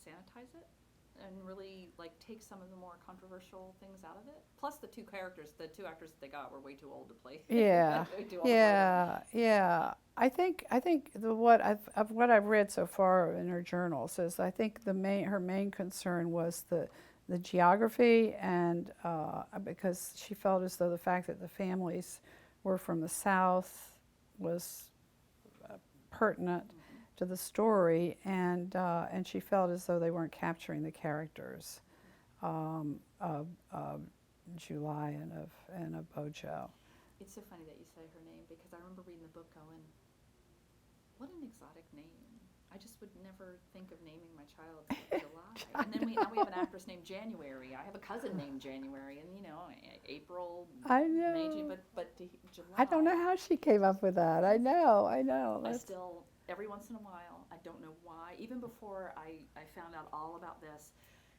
sanitize it and really like take some of the more controversial things out of it. Plus, the two actors that they got were way too old to play. Yeah, Way too old to play them. yeah, yeah. I think what I've read so far in her journals is I think her main concern was the geography and because she felt as though the fact that the families were from the South was pertinent Mm-hmm. to the story, and she felt as though they weren't capturing the characters of July and of Bojo. It's so funny that you say her name because I remember reading the book going, what an exotic name. I just would never think of naming my child July. I And then now we know. have an actress named January. I have a cousin named January, and April, I May, June, know. but I don't know July. how she came up with that. I know. I know. I That's still, every once in a while, I don't know why, even before I found out all about this,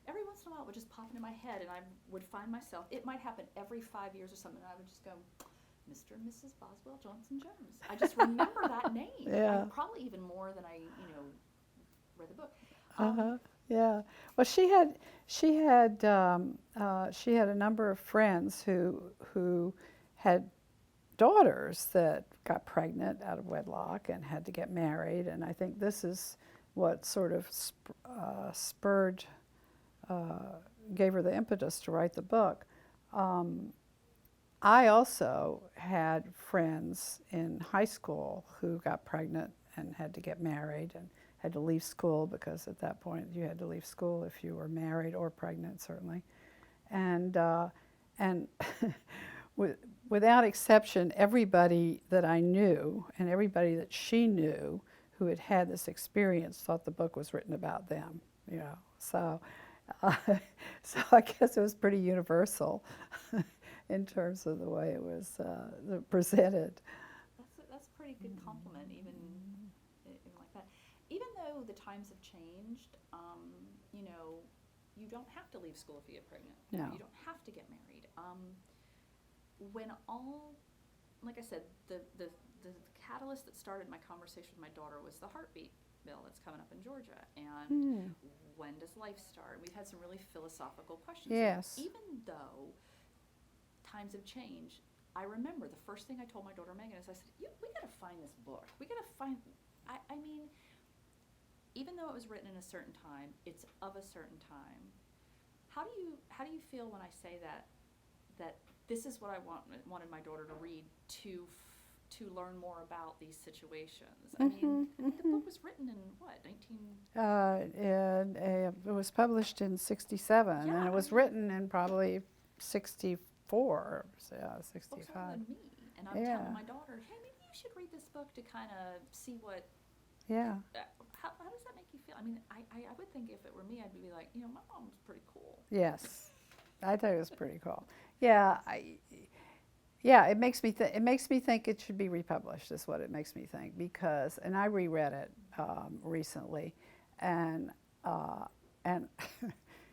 every once in a while it would just pop into my head and I would find myself, it might happen every 5 years or something, and I would just go, Mr. and Mrs. Boswell Johnson Jones. I just remember that name. I yeah. probably even more than I, read the book. Uh Um, huh. Yeah. Well, she had a number of friends who had daughters that got pregnant out of wedlock and had to get married, and I think this is what sort of spurred uh, gave her the impetus to write the book. Um, I also had friends in high school who got pregnant and had to get married and had to leave school because at that point you had to leave school if you were married or pregnant, certainly. And without exception, everybody that I knew and everybody that she knew who had had this experience thought the book was written about them. You know, uh, so I guess it was pretty universal in terms of the way it was presented. that's a pretty good compliment, even like that. Even though the times have changed, you know, you don't have to leave school if you get pregnant. You No. don't have to get married. When all, like I said, the catalyst that started my conversation with my daughter was the heartbeat bill that's coming up in Georgia, and Hmm. when does life start? We've had some really philosophical questions, and Yes. even though times have changed, I remember the first thing I told my daughter Megan is I said, "We got to find this book. We got to find." I mean, even though it was written in a certain time, it's of a certain time. How do you feel when I say that this is what I wanted my daughter to read to learn more about these situations? Mm-hmm. I mean, the Mm-hmm. book was written in what 19? And it was published in '67, and Yeah, it I was mean, written in probably '64, so yeah, books older '65. than me, and I'm telling Yeah, my daughter, hey, maybe you should read this book to kind of see what. yeah, How does that make you feel? I mean, I would think if it were me, I'd be like, my mom's pretty cool. yes. I thought it was pretty cool. Yeah, yeah. It makes me think it should be republished. Is what it makes me think because, and I reread it recently, and and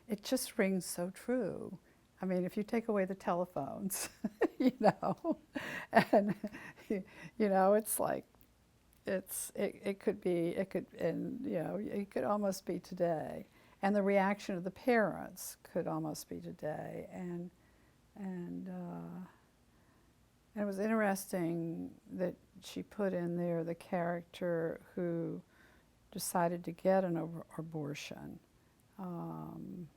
it just rings so true. I mean, if you take away the telephones, you know, and it's like it could almost be today, and the reaction of the parents could almost be today, and it was interesting that she put in there the character who decided to get an abortion. Um,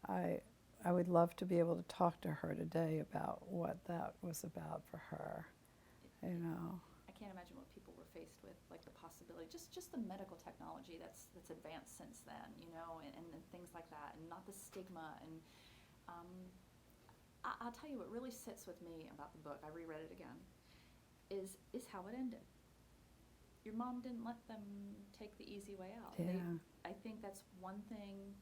I I would love to be able to talk to her today about what that was about for her. You know. I can't imagine what people were faced with, like the possibility, just the medical technology that's advanced since then, and things like that, and not the stigma. And um, I'll tell you what really sits with me about the book. I reread it again. Is how it ended. Your mom didn't let them take the easy way out. Yeah. I think that's one thing.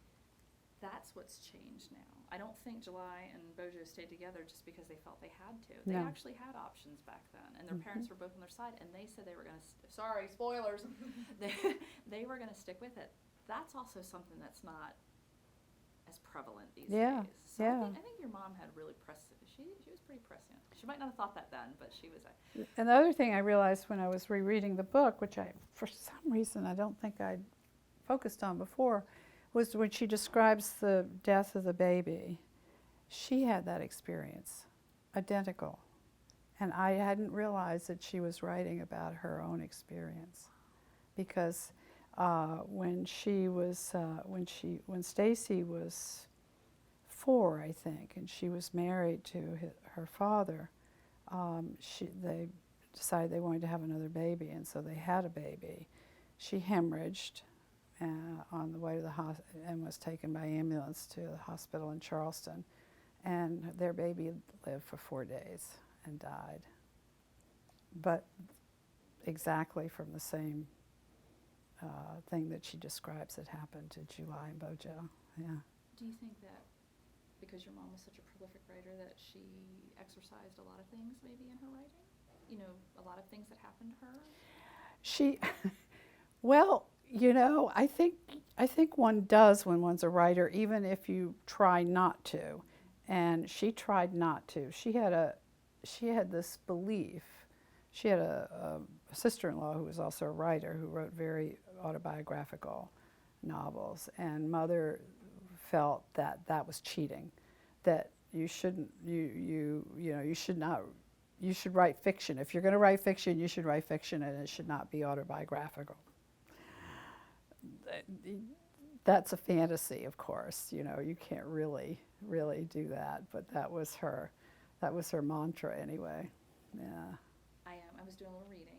That's what's changed now. I don't think July and Bojo stayed together just because they felt they had to. They No. actually had options back then, and their Hmm. parents were both on their side, and they said they were going to. Sorry, spoilers. they they were going to stick with it. That's also something that's not as prevalent these Yeah. days. So Yeah. I think your mom had really she was pretty prescient. She might not have thought that then, but she was. And the other thing I realized when I was rereading the book, which for some reason, I don't think I'd focused on before was when she describes the death of the baby. She had that experience, identical. And I hadn't realized that she was writing about her own experience, because when Stacy was 4, I think, and she was married to her father, they decided they wanted to have another baby, and so they had a baby. She hemorrhaged on the way to the hospital and was taken by ambulance to the hospital in Charleston, and their baby lived for 4 days and died. But exactly from the same thing that she describes that happened to July and Bojo. Yeah. Do you think that because your mom was such a prolific writer that she exercised a lot of things maybe in her writing? You know, a lot of things that happened to her? She, well, you know, I think one does when one's a writer, even if you try not to. And she tried not to. She had this belief. She had a sister-in-law who was also a writer who wrote very autobiographical novels, and Mother felt that that was cheating, that you shouldn't, you know, you should not, you should write fiction. If you're going to write fiction, you should write fiction, and it should not be autobiographical. That's a fantasy, of course. You know, you can't really do that, but that was her mantra anyway. Yeah. I was doing a little reading,